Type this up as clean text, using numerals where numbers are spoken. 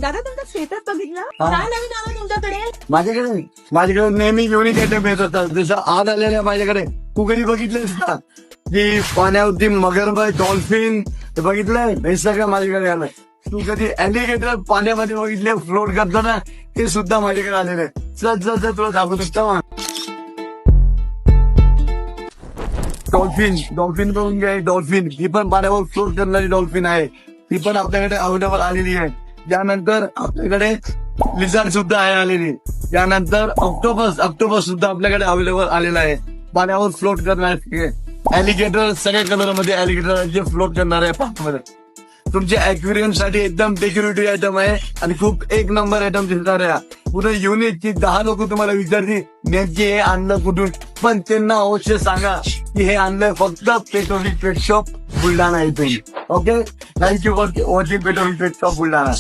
दादा तुमच्या शेतात बघितलं हा. काय नवीन आलं तुमच्याकडे? माझ्याकडे नेहमी युनिक आयटम येत असतात. जसं आज आलेल्या माझ्याकडे तू कधी बघितलंस का की पाण्यावरती मगरमच्छ डॉल्फिन ते बघितलंय हे सगळं माझ्याकडे आलंय. तू कधी अॅलिगेटर पाण्यामध्ये बघितले फ्लोट करताना ते सुद्धा माझ्याकडे आलेलं आहे. चल तुला दाखवू शकता. डॉल्फिन बघून घ्या. डॉल्फिन ही पण पाण्यावर फ्लोट करणारी डॉल्फिन आहे. ती पण आपल्याकडे अवेलेबल आलेली आहे. त्यानंतर आपल्याकडे लिझार्ड सुद्धा आहे आलेली. त्यानंतर ऑक्टोपस सुद्धा आपल्याकडे अवेलेबल आलेला आहे. पाण्यावर फ्लोट करणारे अॅलिगेटर सगळ्या कलर मध्ये अॅलिगेटर जे फ्लोट करणार आहे पाण्यामध्ये. तुमच्या अॅक्वेरियम साठी एकदम डेकोरेटिव्ह आयटम आहे आणि खूप एक नंबर आयटम दिसणार आहे. पुढे युनिक की 10 लोक तुम्हाला विचारतील नेमके हे आणलं कुठून, पण त्यांना अवश्य सांगा की हे आणलंय फक्त पेट्रोलिक पेट शॉप बुलढाणा इथे. ओके, थँक्यू फॉर वॉचिंग पेट्रोलिक पेट शॉप बुलढाणा.